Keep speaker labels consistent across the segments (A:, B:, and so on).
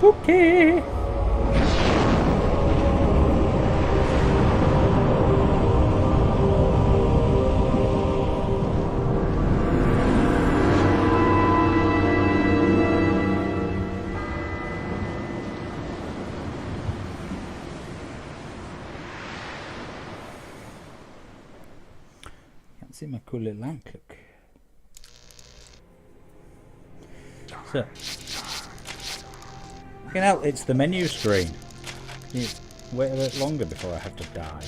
A: Okay. Can't see my cool little lamp look. So, fucking hell, it's the menu screen. Can you wait a little longer before I have to die?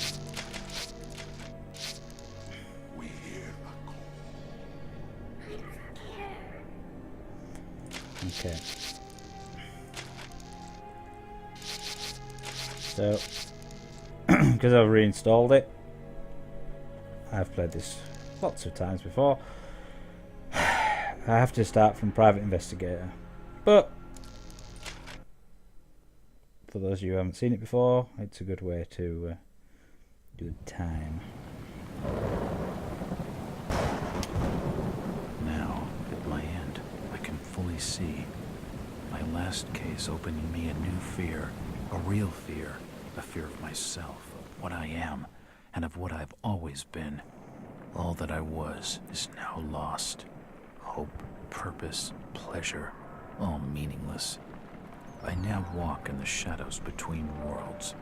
A: Okay. So, because I've reinstalled it, I've played this lots of times before. I have to start from Private Investigator, but for those of you who haven't seen it before, it's a good way to do the time.
B: Now, at my end, I can fully see. My last case opened me a new fear, a real fear, a fear of myself, of what I am, and of what I've always been. All that I was is now lost. Hope, purpose, pleasure, all meaningless. I now walk in the shadows between worlds,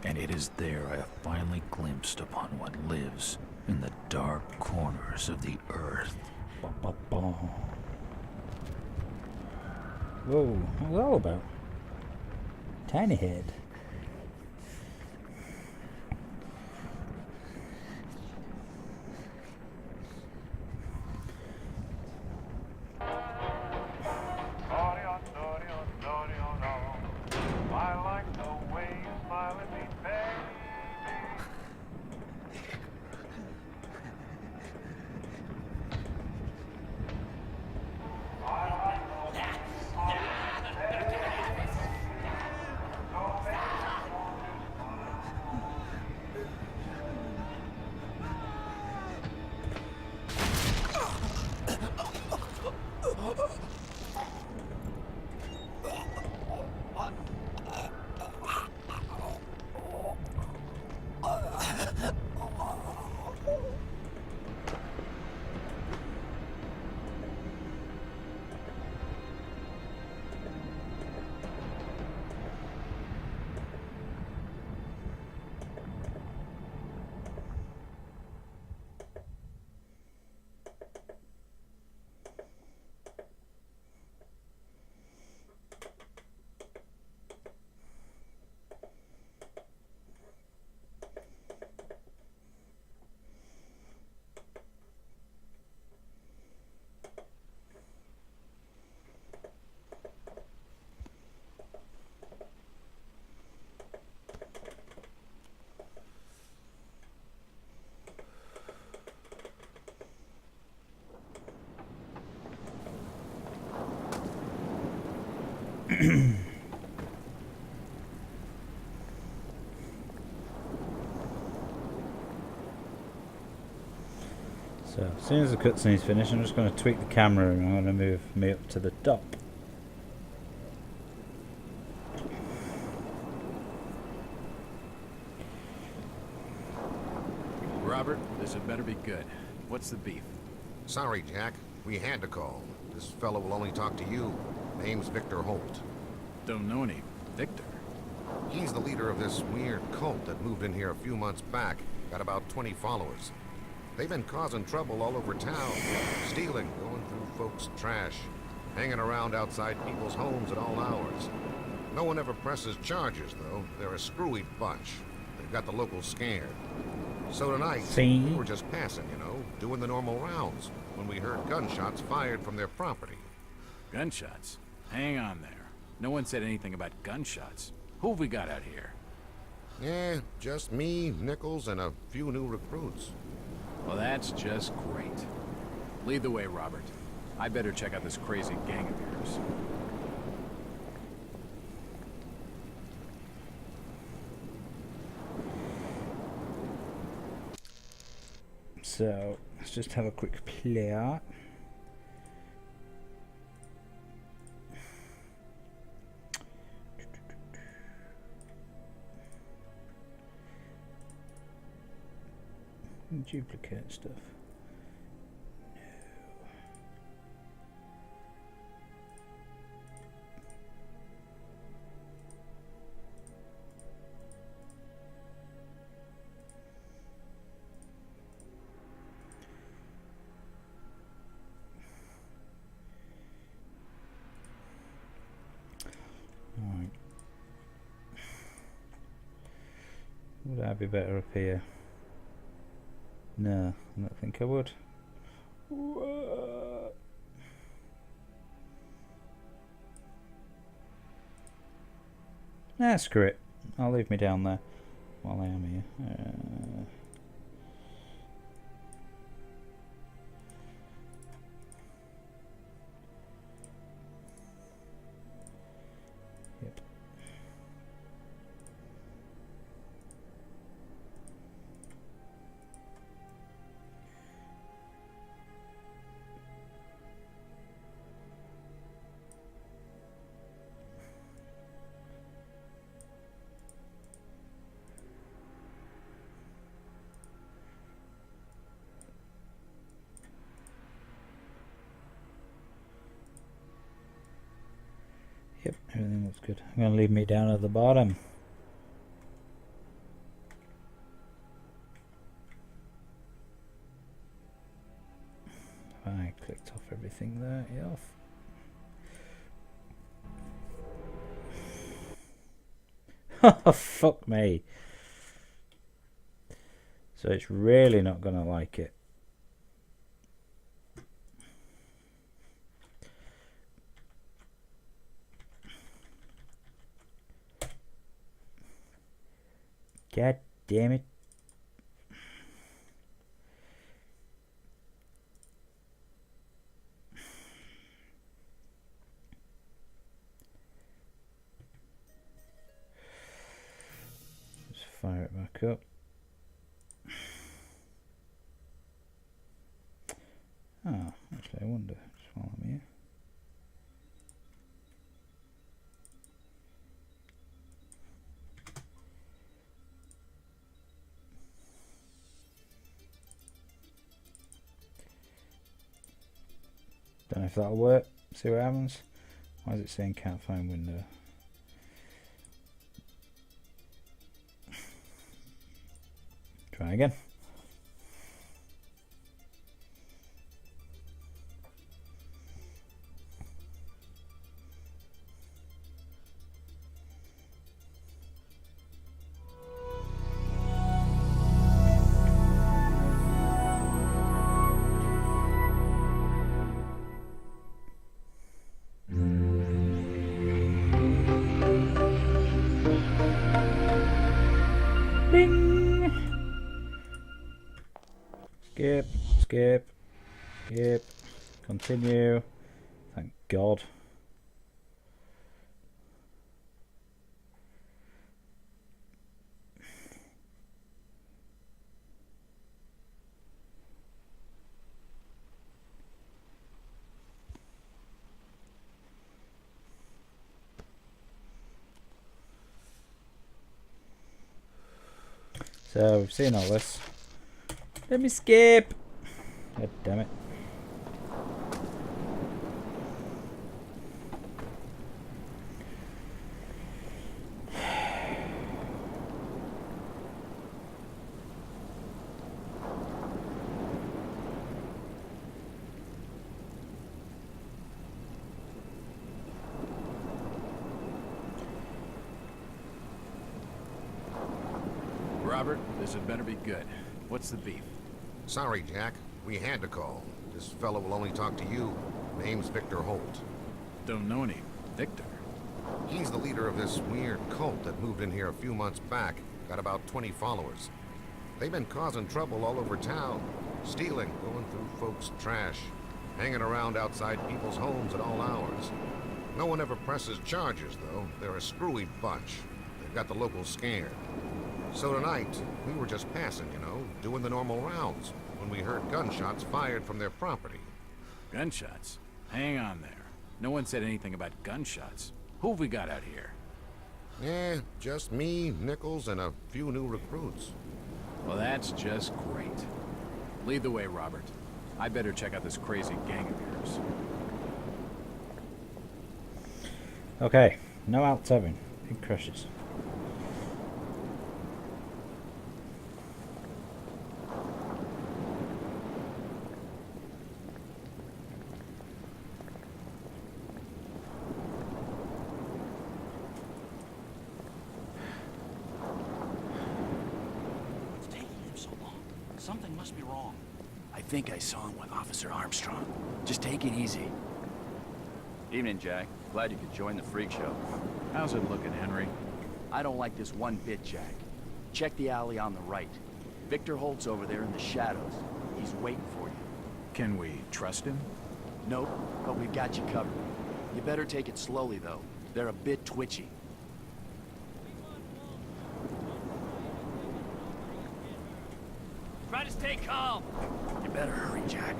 B: and it is there I have finally glimpsed upon what lives in the dark corners of the earth.
A: Whoa, what was that all about? Tiny head. So, as soon as the cutscene's finished, I'm just going to tweak the camera and I'm going to move me up to the top.
C: Robert, this had better be good. What's the beef?
D: Sorry, Jack. We had to call. This fellow will only talk to you. Name's Victor Holt.
C: Don't know any Victor.
D: He's the leader of this weird cult that moved in here a few months back. Got about 20 followers. They've been causing trouble all over town. Stealing, going through folks' trash, hanging around outside people's homes at all hours. No one ever presses charges, though. They're a screwy bunch. They've got the locals scared. So tonight, we were just passing, you know, doing the normal rounds, when we heard gunshots fired from their property.
C: Gunshots? Hang on there. No one said anything about gunshots. Who have we got out here?
D: Yeah, just me, Nichols, and a few new recruits.
C: Well, that's just great. Lead the way, Robert. I better check out this crazy gang of yours.
A: So, let's just have a quick play out. Duplicate stuff. Right. Would I be better up here? No, I don't think I would. Nah, screw it. I'll leave me down there while I am here. Yep. Yep, everything looks good. I'm going to leave me down at the bottom. I clicked off everything there, yeah. Oh, fuck me. So it's really not going to like it. God damn it. Just fire it back up. Oh, actually I wonder, just while I'm here. Don't know if that'll work. See what happens. Why is it saying can't find window? Try again. Bing! Skip, skip, skip, continue. Thank God. So we've seen all this. Let me skip. God damn it.
C: Robert, this had better be good. What's the beef?
D: Sorry, Jack. We had to call. This fellow will only talk to you. Name's Victor Holt.
C: Don't know any Victor.
D: He's the leader of this weird cult that moved in here a few months back. Got about 20 followers. They've been causing trouble all over town. Stealing, going through folks' trash, hanging around outside people's homes at all hours. No one ever presses charges, though. They're a screwy bunch. They've got the locals scared. So tonight, we were just passing, you know, doing the normal rounds, when we heard gunshots fired from their property.
C: Gunshots? Hang on there. No one said anything about gunshots. Who have we got out here?
D: Just me, Nichols, and a few new recruits.
C: Well, that's just great. Lead the way, Robert. I better check out this crazy gang of yours.
A: Okay, no alt-tabbing. It crashes.
E: What's taking him so long? Something must be wrong. I think I saw him with Officer Armstrong. Just take it easy.
F: Evening, Jack. Glad you could join the freak show.
C: How's it looking, Henry?
E: I don't like this one bit, Jack. Check the alley on the right. Victor Holt's over there in the shadows. He's waiting for you.
C: Can we trust him?
E: Nope, but we've got you covered. You better take it slowly, though. They're a bit twitchy.
F: Try to stay calm.
E: You better hurry, Jack.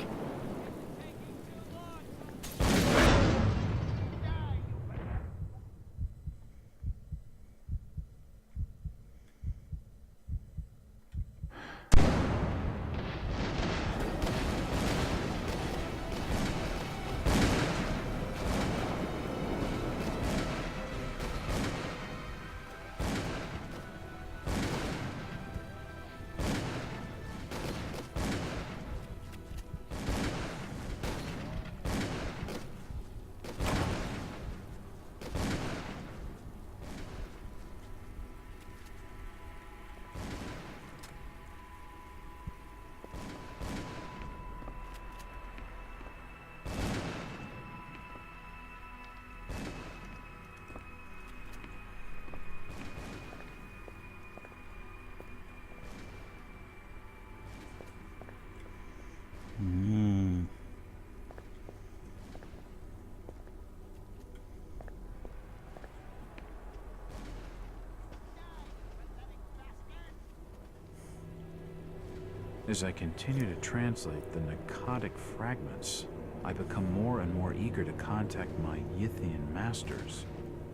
B: As I continue to translate the narcotic fragments, I become more and more eager to contact my Yithian masters.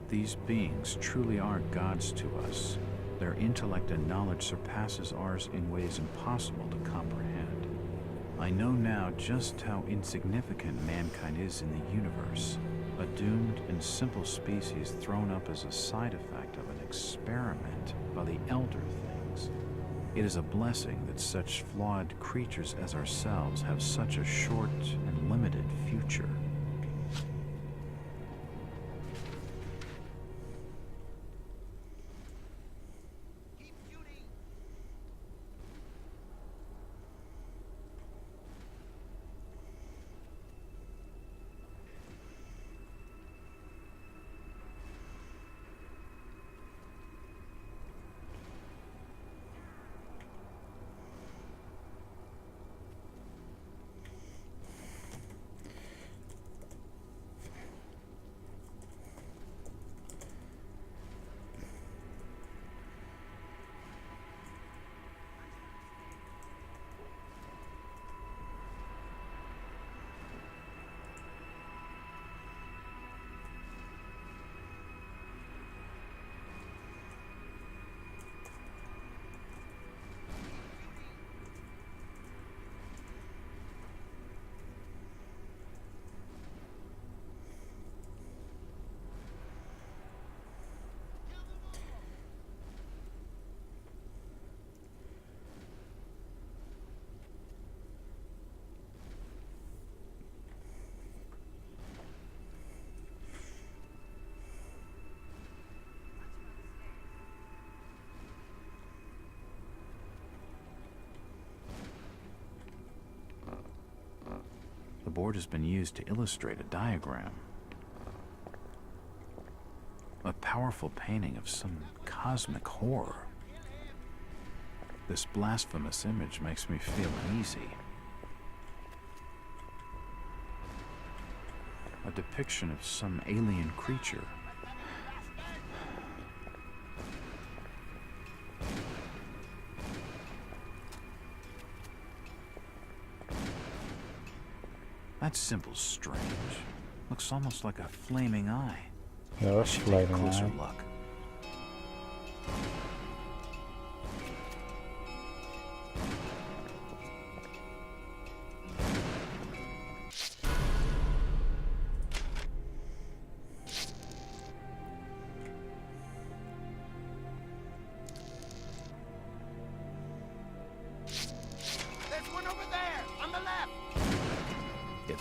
B: These beings truly are gods to us. Their intellect and knowledge surpasses ours in ways impossible to comprehend. I know now just how insignificant mankind is in the universe, a doomed and simple species thrown up as a side effect of an experiment by the elder things. It is a blessing that such flawed creatures as ourselves have such a short and limited future. The board has been used to illustrate a diagram. A powerful painting of some cosmic horror. This blasphemous image makes me feel uneasy. A depiction of some alien creature. That symbol's strange. Looks almost like a flaming eye.
A: Yeah, that's
B: Should take a
A: flaming
B: closer
A: eye.
B: look.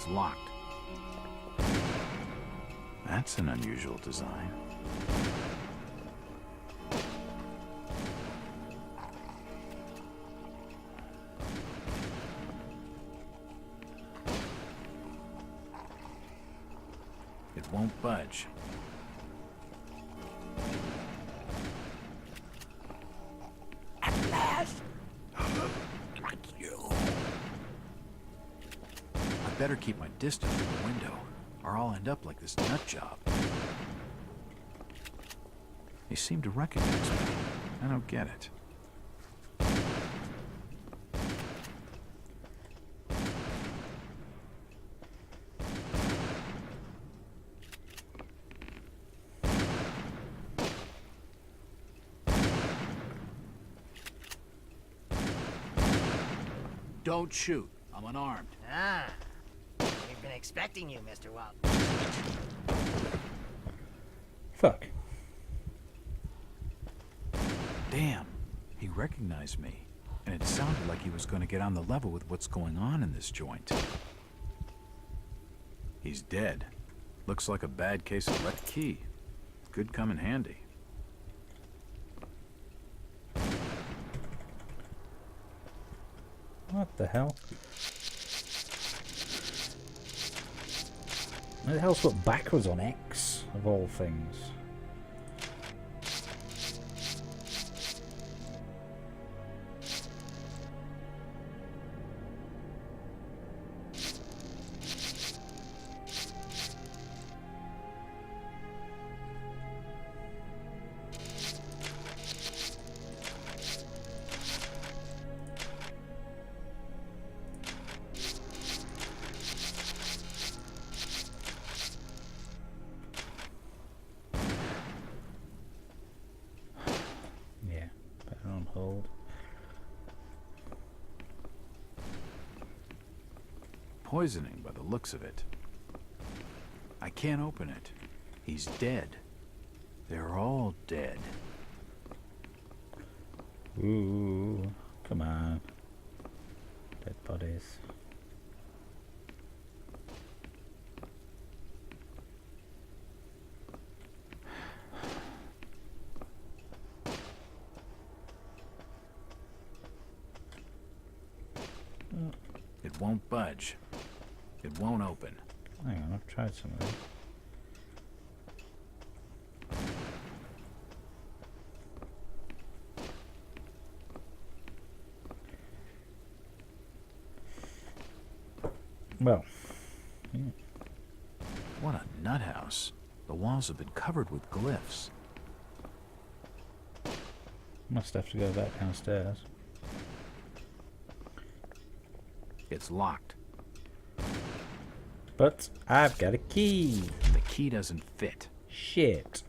B: It's locked. That's an unusual design. It won't budge.
E: At last!
B: I better keep my distance from the window, or I'll end up like this nut job. They seem to recognize me. I don't get it.
C: Don't shoot. I'm unarmed.
G: Ah, we've been expecting you, Mr. Walt.
A: Fuck.
B: Damn, he recognized me, and it sounded like he was going to get on the level with what's going on in this joint. He's dead. Looks like a bad case of lead key. Could come in handy.
A: What the hell? Why the hell's put backwards on X, of all things? Hold.
B: Poisoning by the looks of it. I can't open it. He's dead. They're all dead.
A: Ooh, come on. Dead bodies.
B: It won't budge. It won't open.
A: Hang on, I've tried some of these. Well, yeah.
B: What a nut house. The walls have been covered with glyphs.
A: Must have to go back downstairs.
B: It's locked.
A: But I've got a key.
B: The key doesn't fit.
A: Shit.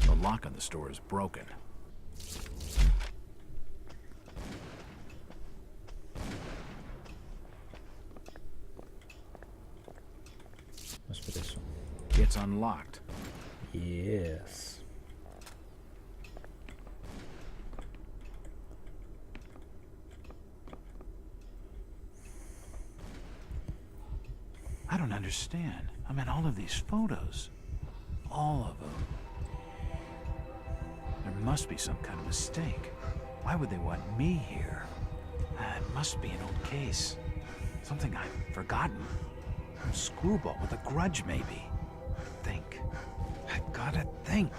B: The lock on the store is broken.
A: Must be this one.
B: It's unlocked.
A: Yes.
B: I don't understand. I mean, all of these photos. All of them. There must be some kind of mistake. Why would they want me here? It must be an old case. Something I've forgotten. Some screwball with a grudge, maybe. Think. I gotta think.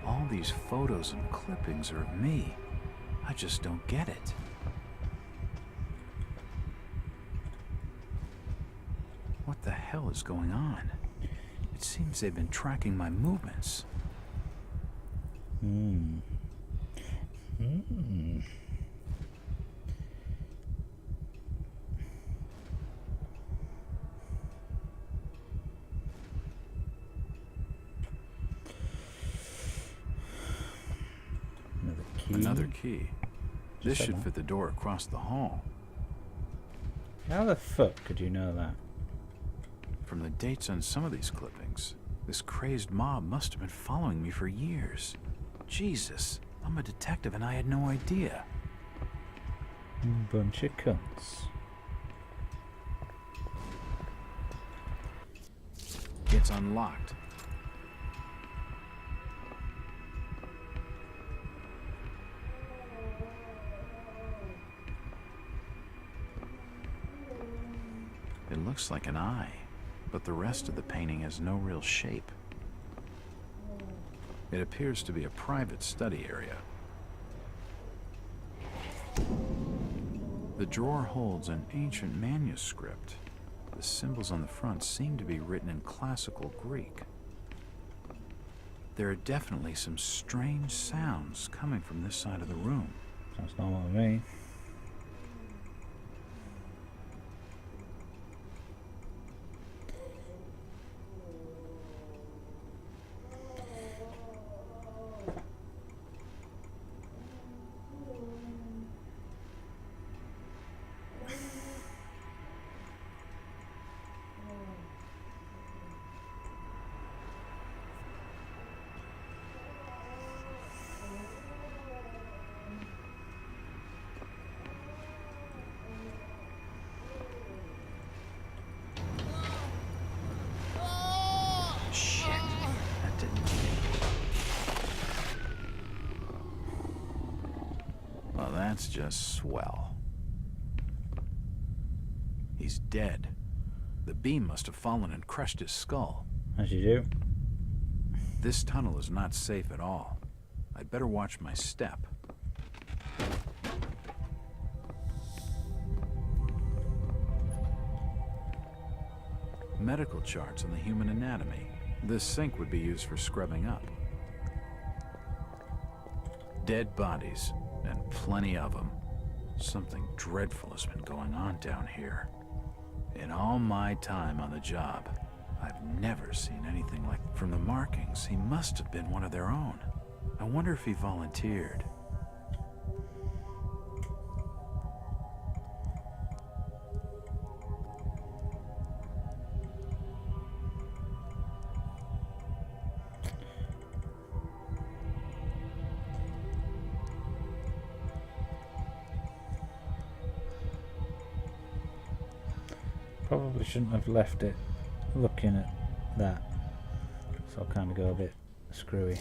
B: All these photos and clippings are of me. I just don't get it. What the hell is going on? It seems they've been tracking my movements.
A: Key.
B: Another key. This
A: said
B: should
A: that.
B: fit the door across the hall.
A: How the fuck could you know that?
B: From the dates on some of these clippings, this crazed mob must have been following me for years. Jesus, I'm a detective and I had no idea.
A: Bunch of cunts.
B: It's unlocked. It looks like an eye, but the rest of the painting has no real shape. It appears to be a private study area. The drawer holds an ancient manuscript. The symbols on the front seem to be written in classical Greek. There are definitely some strange sounds coming from this side of the room.
A: Sounds normal to me.
B: Shit, that didn't hit. Well, that's just swell. He's dead. The beam must have fallen and crushed his skull.
A: As you do.
B: This tunnel is not safe at all. I'd better watch my step. Medical charts on the human anatomy. This sink would be used for scrubbing up. Dead bodies, and plenty of them. Something dreadful has been going on down here. In all my time on the job, I've never seen anything like... From the markings, he must have been one of their own. I wonder if he volunteered.
A: Probably shouldn't have left it looking at that. So I'll kind of go a bit screwy.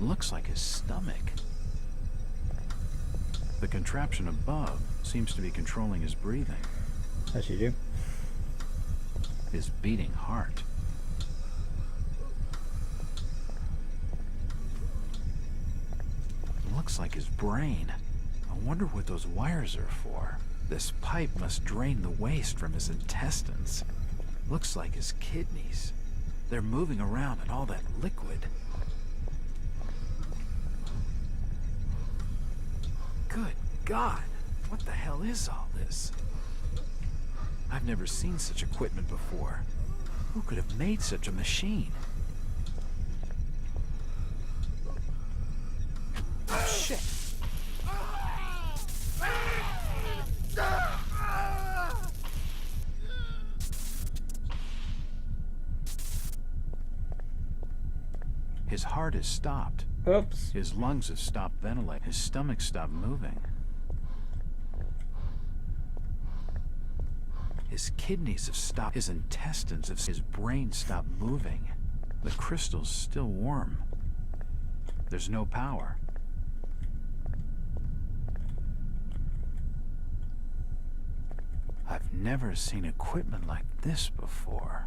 B: Looks like his stomach. The contraption above seems to be controlling his breathing.
A: As you do.
B: His beating heart. Looks like his brain. I wonder what those wires are for. This pipe must drain the waste from his intestines. Looks like his kidneys. They're moving around in all that liquid. Good God, what the hell is all this? I've never seen such equipment before. Who could have made such a machine? Oh, shit. His heart has stopped.
A: Oops.
B: His lungs have stopped ventilating. His stomach stopped moving. His kidneys have stopped. His intestines have... His brain stopped moving. The crystal's still warm. There's no power. I've never seen equipment like this before.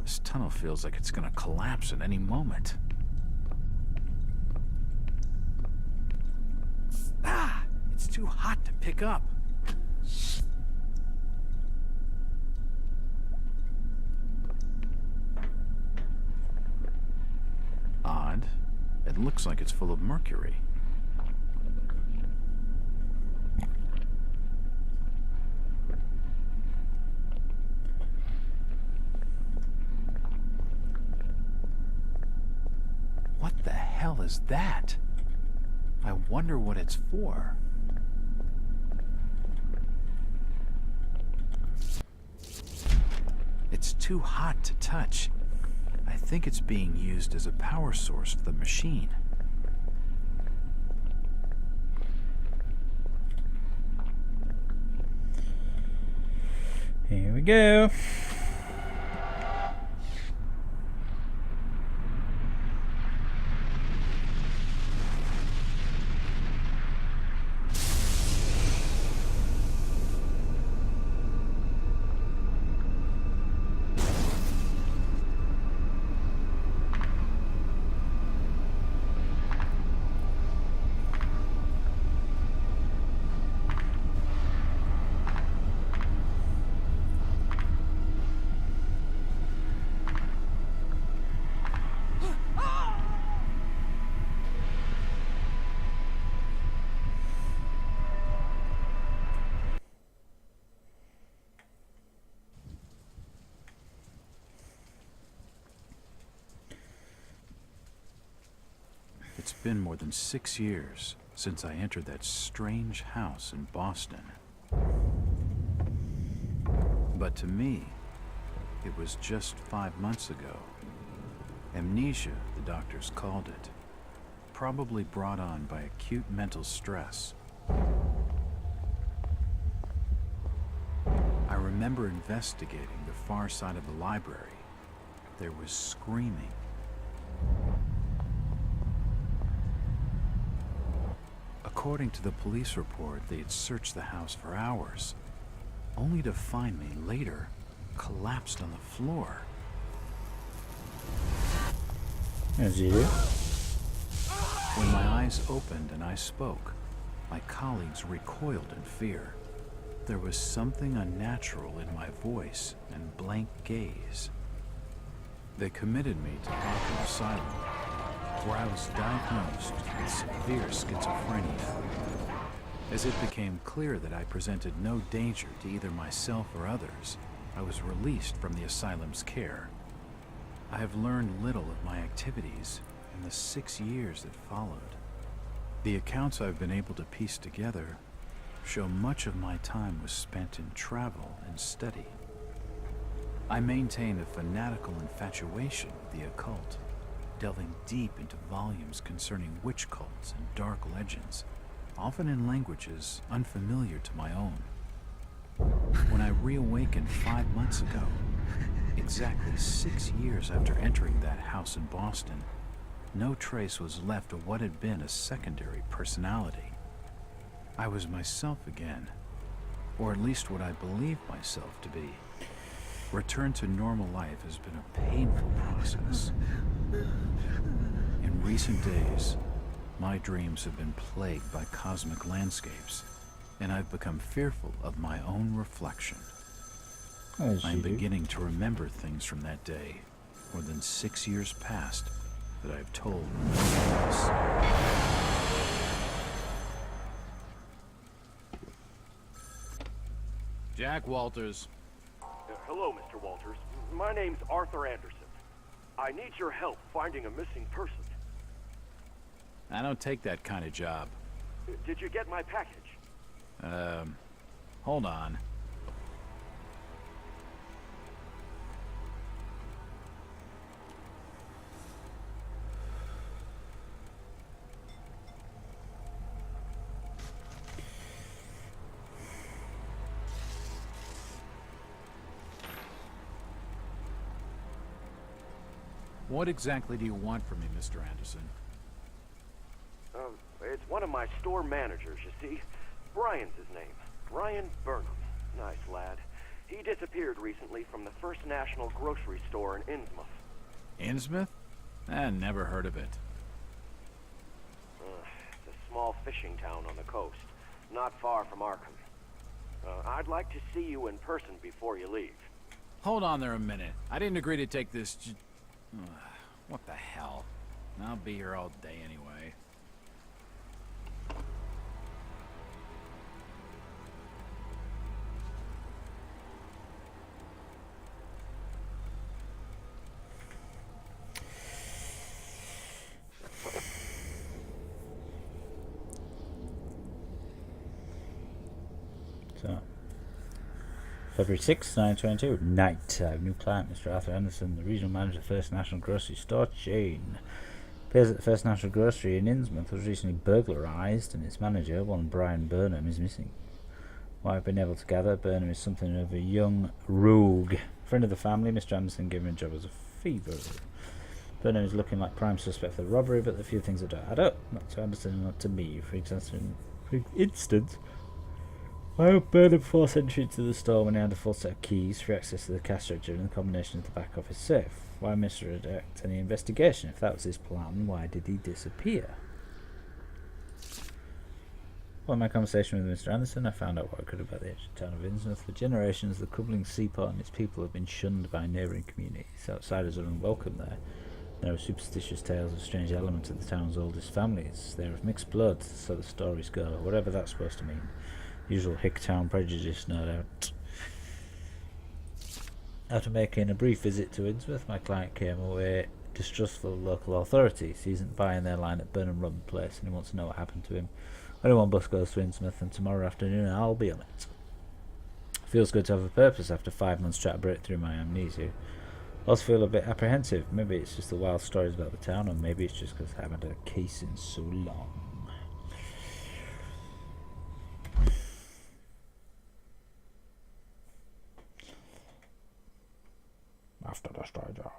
B: This tunnel feels like it's gonna collapse at any moment. Ah! It's too hot to pick up. looks like it's full of mercury. What the hell is that? I wonder what it's for. It's too hot to touch. I think it's being used as a power source for the machine.
A: Here we go.
B: It's been more than 6 years since I entered that strange house in Boston. But to me, it was just 5 months ago. Amnesia, the doctors called it. Probably brought on by acute mental stress. I remember investigating the far side of the library. There was screaming. According to the police report, they had searched the house for hours, only to find me later collapsed on the floor.
A: As you do.
B: When my eyes opened and I spoke, my colleagues recoiled in fear. There was something unnatural in my voice and blank gaze. They committed me to Arkham Asylum, where I was diagnosed with severe schizophrenia. As it became clear that I presented no danger to either myself or others, I was released from the asylum's care. I have learned little of my activities in the 6 years that followed. The accounts I've been able to piece together show much of my time was spent in travel and study. I maintain a fanatical infatuation with the occult, delving deep into volumes concerning witch cults and dark legends, often in languages unfamiliar to my own. When I reawakened 5 months ago, exactly 6 years after entering that house in Boston, no trace was left of what had been a secondary personality. I was myself again, or at least what I believed myself to be. Return to normal life has been a painful process. In recent days, my dreams have been plagued by cosmic landscapes, and I've become fearful of my own reflection. I'm beginning to remember things from that day, more than 6 years past, that I've told no one else.
C: Jack Walters.
H: Hello, Mr. Walters. My name's Arthur Anderson. I need your help finding a missing person.
C: I don't take that kind of job.
H: Did you get my package?
C: Hold on. What exactly do you want from me, Mr. Anderson?
H: It's one of my store managers, you see. Brian's his name. Brian Burnham. Nice lad. He disappeared recently from the First National grocery store in Innsmouth.
C: Innsmouth? Never heard of it.
H: It's a small fishing town on the coast, not far from Arkham. I'd like to see you in person before you leave.
C: Hold on there a minute. I didn't agree to take this what the hell? I'll be here all day anyway.
A: So, February 6th, 1922, night. I have new client, Mr. Arthur Anderson, the regional manager of the First National Grocery Store chain. Appears that the First National Grocery in Innsmouth was recently burglarized, and its manager, one Brian Burnham, is missing. What I've been able to gather, Burnham is something of a young rogue. Friend of the family, Mr. Anderson gave him a job as a fever. Burnham is looking like prime suspect for the robbery, but the few things that don't add up, not to Anderson and not to me. For instance, why would Burnham force entry into the store when he had a full set of keys, free access to the cash register and the combination of the back office safe? Why misdirect any investigation? If that was his plan, why did he disappear? Well, in my conversation with Mr. Anderson, I found out what I could about the ancient town of Innsmouth. For generations, the crumbling seaport and its people have been shunned by neighbouring communities. Outsiders are unwelcome there. There are superstitious tales of strange elements of the town's oldest families. They are of mixed blood, so the stories go, whatever that's supposed to mean. Usual Hicktown prejudice, no doubt. After making a brief visit to Innsmouth, my client came away distrustful of local authorities. He isn't buying their line at Burnham Run Place, and he wants to know what happened to him. Only one bus goes to Innsmouth, and tomorrow afternoon I'll be on it. Feels good to have a purpose after 5 months trying to break through my amnesia. Also feel a bit apprehensive. Maybe it's just the wild stories about the town, or maybe it's just because I haven't had a case in so long. After the stranger.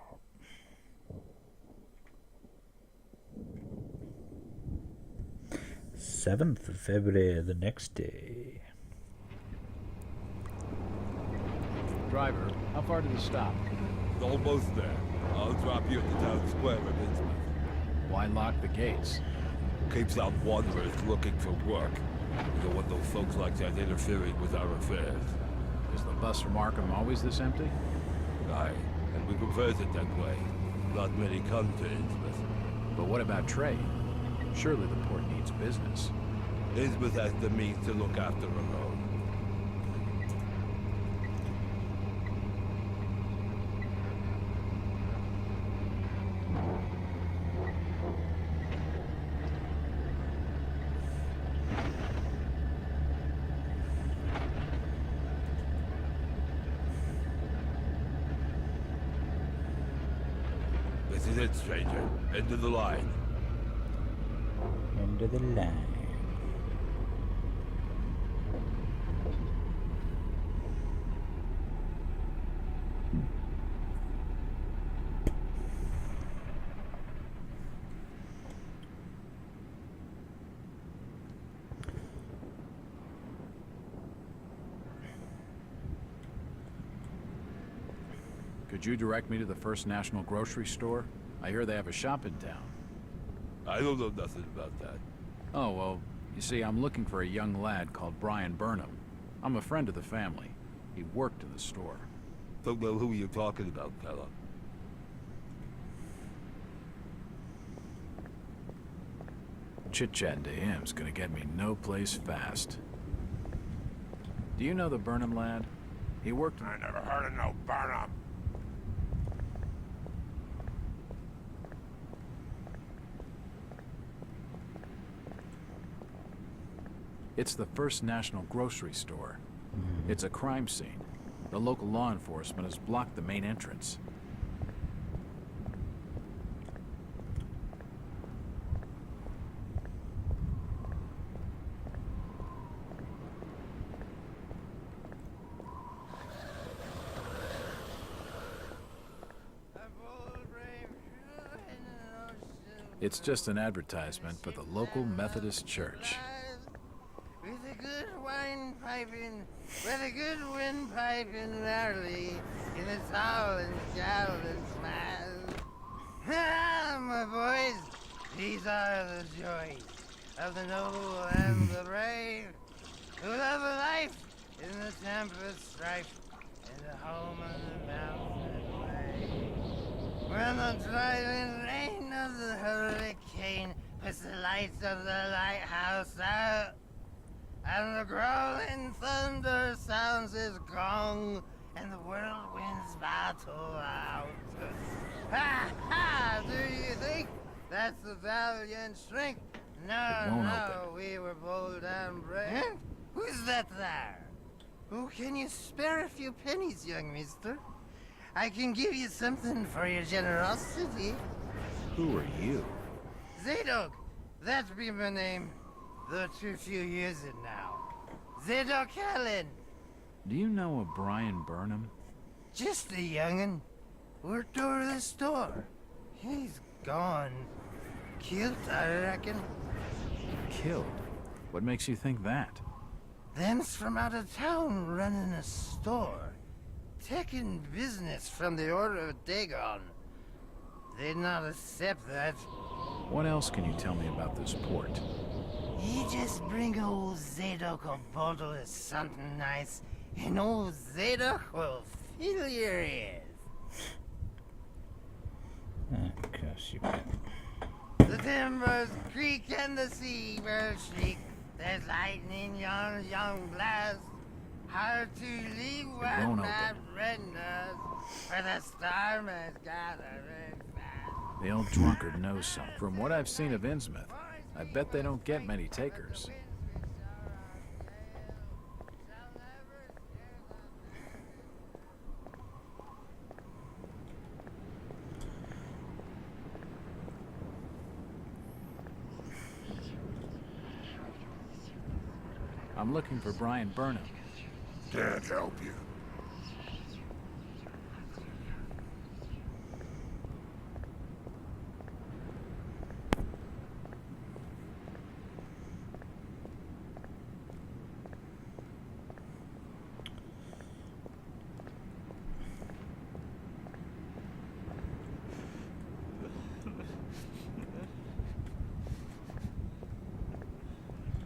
A: 7th of February, the next day.
C: Driver, how far to the stop?
I: It's almost there. I'll drop you at the town square of Innsmouth.
C: Why lock the gates?
I: Keeps out wanderers looking for work. We don't want those folks like that interfering with our affairs.
C: Is the bus from Arkham always this empty?
I: Aye, and we prefers it that way. Not many come to Innsmouth.
C: But what about trade? Surely the port needs business.
I: Innsmouth has the means to look after her own. This is it, stranger. End of the line.
A: End of the line.
C: Could you direct me to the First National Grocery Store? I hear they have a shop in town.
I: I don't know nothing about that.
C: Oh, well, you see, I'm looking for a young lad called Brian Burnham. I'm a friend of the family. He worked in the store.
I: Don't know who you're talking about, fella.
C: Chit-chatting to him's gonna get me no place fast. Do you know the Burnham lad? He worked in...
I: I never heard of no Burnham.
C: It's the First National Grocery Store. It's a crime scene. The local law enforcement has blocked the main entrance. It's just an advertisement for the local Methodist church.
G: With a good wine piping, with a good windpipe in early, in a tall and shout and smile. Ah, my boys, these are the joys of the noble and the brave, who love a life in the tempest strife, in the home of the mountain way. When the driving rain of the hurricane puts the lights of the lighthouse out, and the growling thunder sounds his gong, and the whirlwinds battle out. Ha ha! Do you think that's the valiant shrink? No,
B: won't
G: no, we were bold and brave. Who's that there? Oh, can you spare a few pennies, young mister? I can give you something for your generosity.
B: Who are you?
G: Zadok, that be my name, though too few years it now. Zadok Allen,
B: Do you know a Brian Burnham?
G: just a young'un. Worked over the store. He's gone. Killed, I reckon.
B: Killed? What makes you think that?
G: Them's from out of town running a store. Taking business from the Order of Dagon. They'd not accept that.
B: What else can you tell me about this port?
G: You just bring old Zadok a bottle of something nice, and old Zadok will fill your ears.
A: Of course you can.
G: The timbers creak and the sea birds shriek. There's lightning yon young blast. Hard to leave what
B: won't
G: my
B: open.
G: friend does, for the storm has gathered fast.
B: The old drunkard knows something. From what I've seen of Innsmouth, I bet they don't get many takers. I'm looking for Brian Burnham.
I: Can't help you.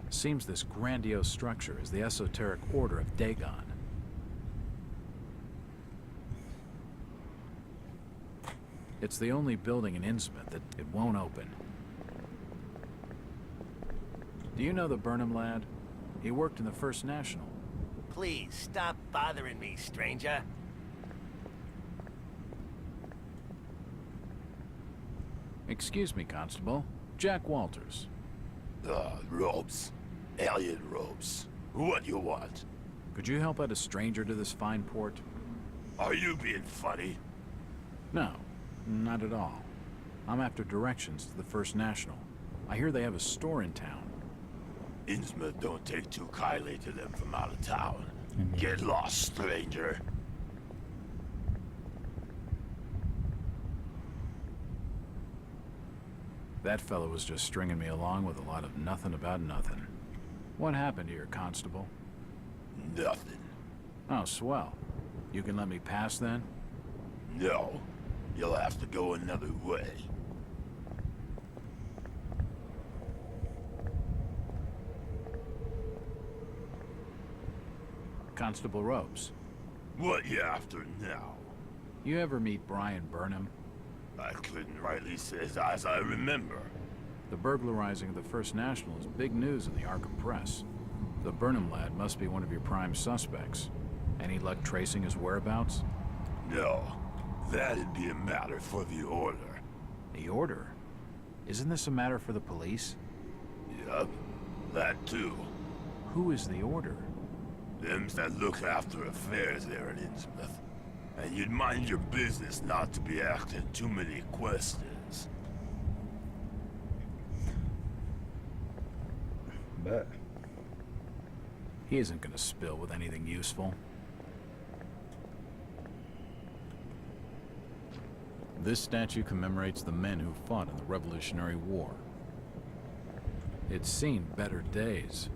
B: Seems this grandiose structure is the esoteric Order of Dagon. It's the only building in Innsmouth that it won't open. Do you know the Burnham lad? He worked in the First National.
J: Please, stop bothering me, stranger.
B: Excuse me, Constable. Jack Walters.
I: Robes. Alien robes. What you want?
B: Could you help out a stranger to this fine port?
I: Are you being funny?
B: No, not at all. I'm after directions to the First National. I hear they have a store in town.
I: Innsmouth don't take too kindly to them from out of town. Get lost, stranger.
B: That fellow was just stringing me along with a lot of nothing about nothing. What happened here, Constable?
I: Nothing.
B: Oh, swell. You can let me pass then?
I: No. You'll have to go another way.
B: Constable Robes,
I: What you after now?
B: you ever meet Brian Burnham?
I: I couldn't rightly say as I remember.
B: The burglarizing of the First National is big news in the Arkham press. The Burnham lad must be one of your prime suspects. Any luck tracing his whereabouts?
I: No. That'd be a matter for the Order.
B: The Order? Isn't this a matter for the police?
I: Yup. That too.
B: Who is the Order?
I: Them's that look after affairs there in Innsmouth. And you'd mind your business not to be asking too many questions.
A: But
B: He isn't gonna spill with anything useful. This statue commemorates the men who fought in the Revolutionary War. It's seen better days.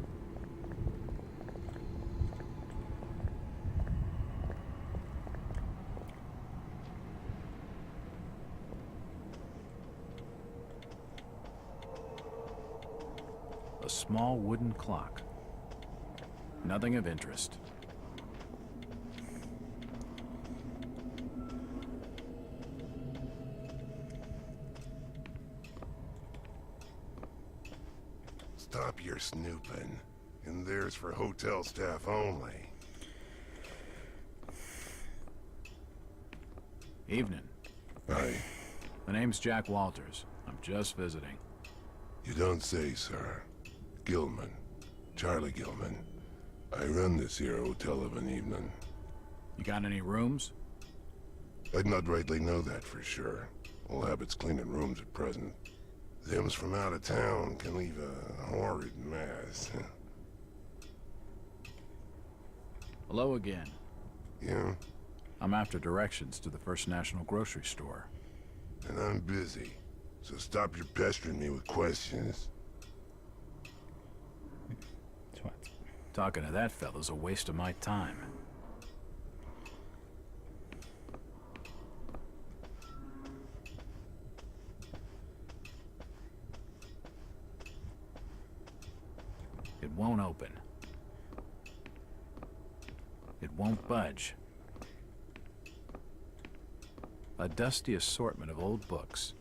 B: A small wooden clock. Nothing of interest.
I: Stop your snooping. And there's for hotel staff only.
C: Evening.
I: Aye.
C: My name's Jack Walters. I'm just visiting.
I: You don't say, sir. Gilman. Charlie Gilman. I run this here hotel of an evening.
C: You got any rooms?
I: I'd not rightly know that for sure. All habits cleaning rooms at present. Them's from out of town can leave a horrid mess.
C: Hello again.
I: Yeah?
C: I'm after directions to the First National grocery store.
I: And I'm busy. So stop your pestering me with questions.
A: Twat.
C: Talking to that fella's a waste of my time. It won't open. It won't budge. A dusty assortment of old books.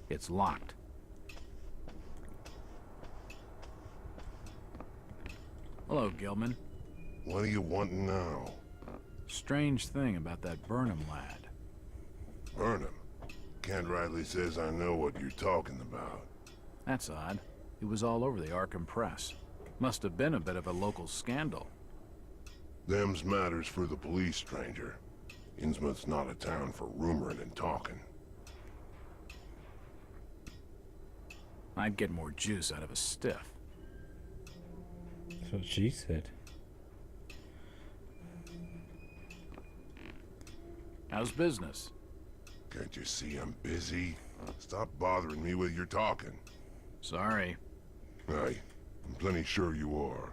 C: It's locked. Hello, Gilman.
I: What do you want now?
C: Strange thing about that Burnham lad.
I: Burnham. Kent Riley says I know what you're talking about.
C: That's odd. He was all over the Arkham Press. Must have been a bit of a local scandal.
I: Them's matters for the police, stranger. Innsmouth's not a town for rumoring and talking.
C: I'd get more juice out of a stiff.
A: That's what she said.
C: How's business?
I: Can't you see I'm busy? Stop bothering me with your talking.
C: Sorry.
I: Aye, I'm plenty sure you are.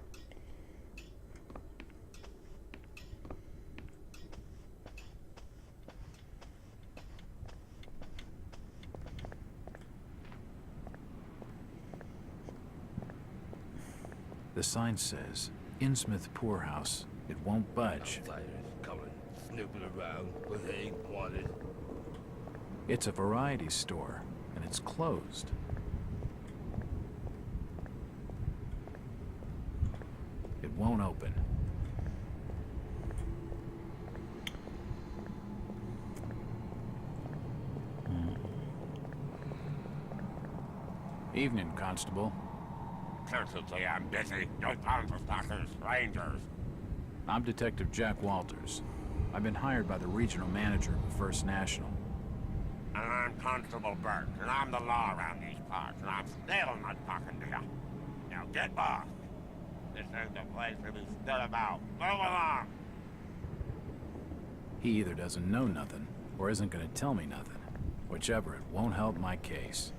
C: The sign says, Innsmouth Poorhouse. It won't budge.
J: Outsiders coming, snooping around when they ain't wanted.
C: It's a variety store, and it's closed. It won't open. Evening, Constable.
K: Certainly I'm busy. No time for stalkers, strangers.
C: I'm Detective Jack Walters. I've been hired by the regional manager of First National.
K: And I'm Constable Burke, and I'm the law around these parts, and I'm still not talking to you. Now get lost. This ain't the place to be stood about. Move along!
C: He either doesn't know nothing, or isn't gonna tell me nothing. Whichever, it won't help my case.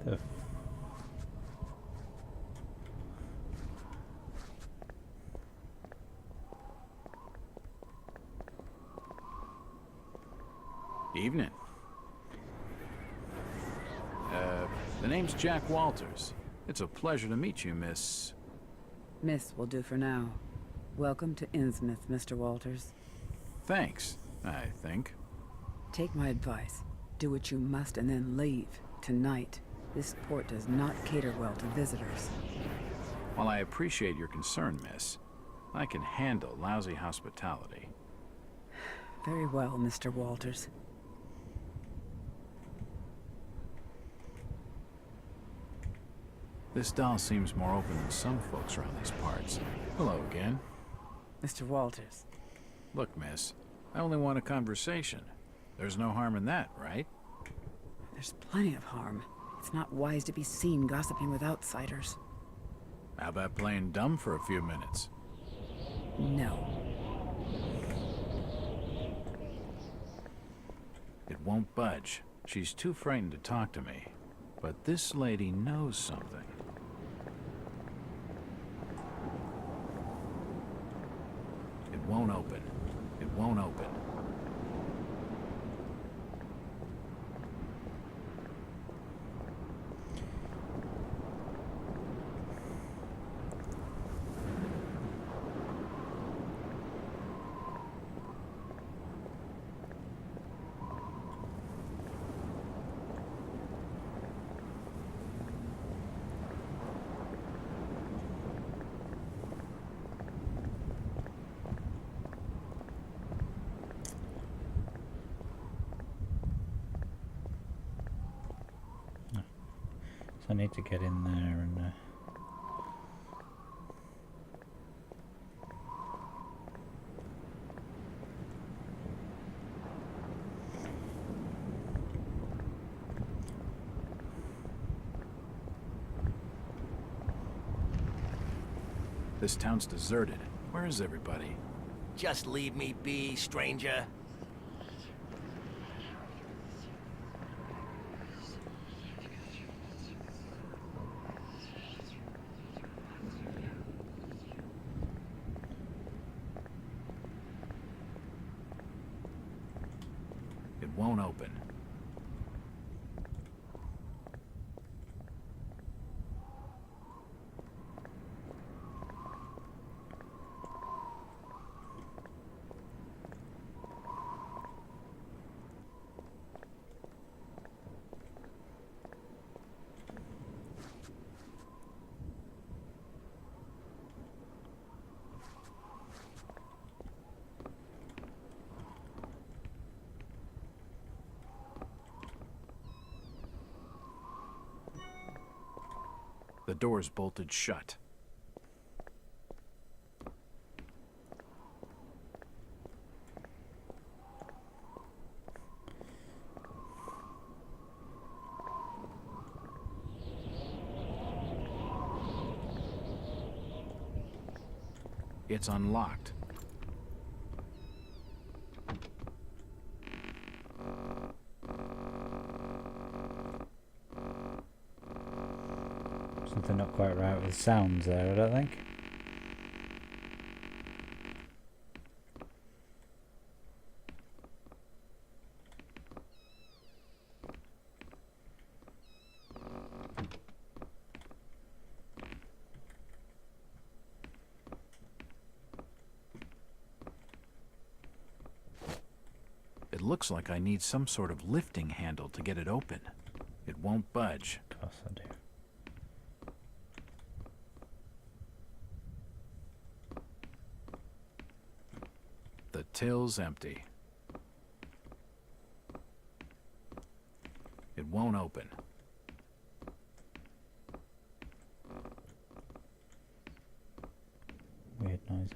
A: The
C: Evening. The name's Jack Walters. It's a pleasure to meet you, Miss...
L: Miss will do for now. Welcome to Innsmouth, Mr. Walters.
C: Thanks, I think.
L: Take my advice. Do what you must and then leave. Tonight. This port does not cater well to visitors.
C: While I appreciate your concern, miss, I can handle lousy hospitality.
L: Very well, Mr. Walters.
C: This doll seems more open than some folks around these parts. Hello again.
L: Mr. Walters.
C: Look, miss, I only want a conversation. There's no harm in that, right?
L: There's plenty of harm. It's not wise to be seen gossiping with outsiders.
C: How about playing dumb for a few minutes?
L: No.
C: It won't budge. She's too frightened to talk to me, but this lady knows something. It won't open. It won't open.
A: So I need to get in there and
C: This town's deserted. Where is everybody?
J: Just leave me be, stranger.
C: It won't open. The door's bolted shut. It's unlocked.
A: something not quite right with the sounds there, I don't think.
C: It looks like I need some sort of lifting handle to get it open. It won't budge.
A: Of course I do.
C: The till's empty. It won't open.
A: Weird noises.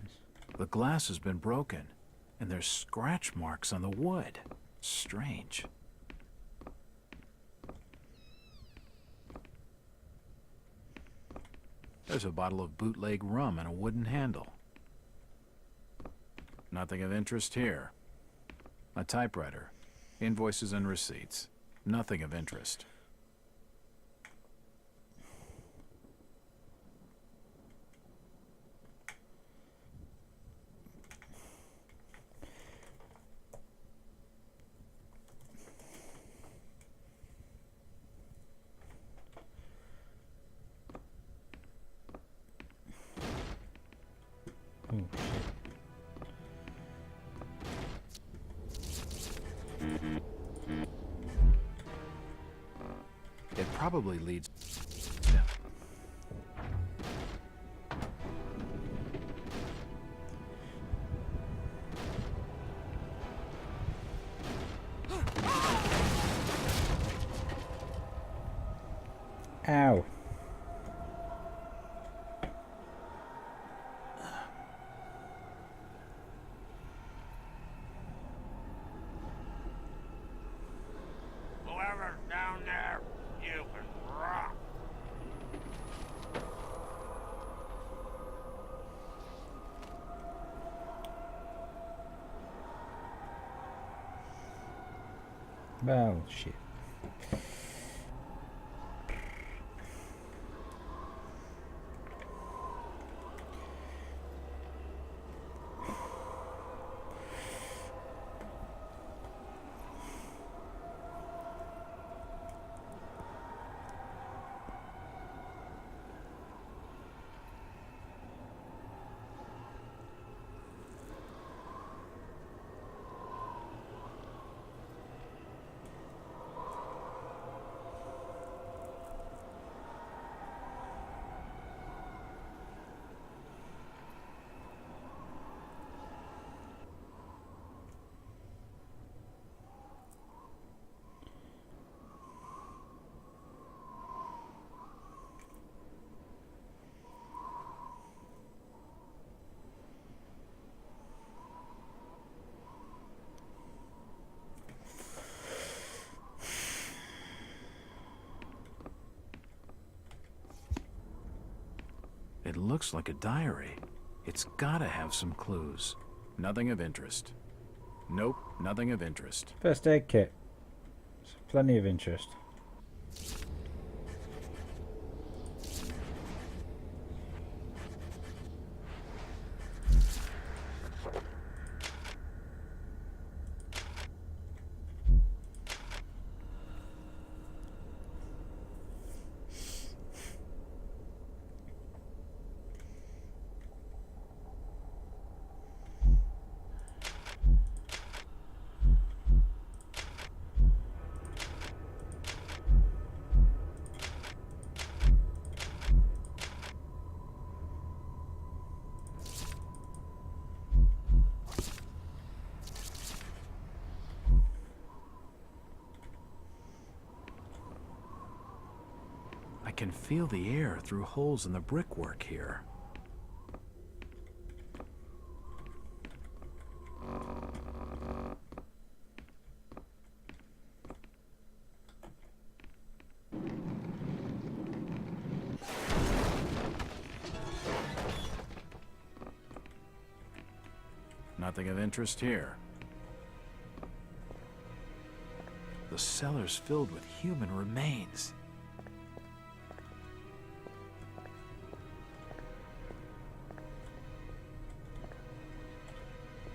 C: The glass has been broken, and there's scratch marks on the wood. Strange. There's a bottle of bootleg rum and a wooden handle. Nothing of interest here. A typewriter, invoices and receipts. Nothing of interest.
A: Oh, shit.
C: It probably leads...
A: Ow.
K: Whoever's down there, you can rock.
A: Well, shit.
B: It looks like a diary. It's gotta have some clues.
C: Nothing of interest. Nope, nothing of interest.
A: First aid kit. Plenty of interest.
B: I can feel the air through holes in the brickwork here.
C: Nothing of interest here.
B: The cellar's filled with human remains.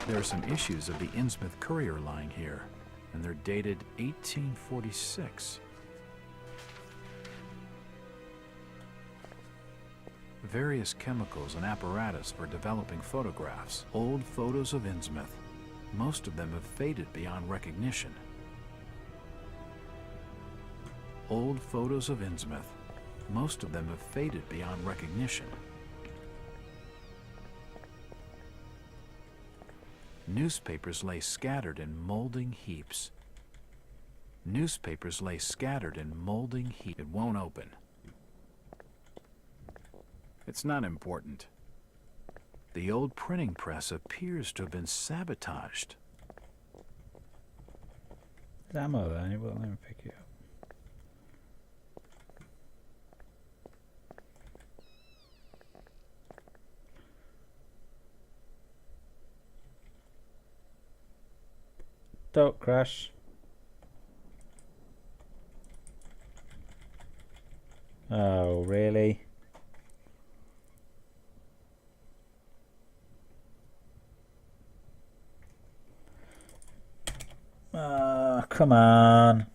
C: There are some issues of the Innsmouth Courier lying here, and they're dated 1846. Various chemicals and apparatus for developing photographs. Old photos of Innsmouth. Most of them have faded beyond recognition. Old photos of Innsmouth. Most of them have faded beyond recognition. Newspapers lay scattered in molding heaps. Newspapers lay scattered in molding heaps. It won't open. It's not important. The old printing press appears to have been sabotaged.
A: There's ammo there, and it won't let me pick it up. Don't crash. Oh, really? Come on.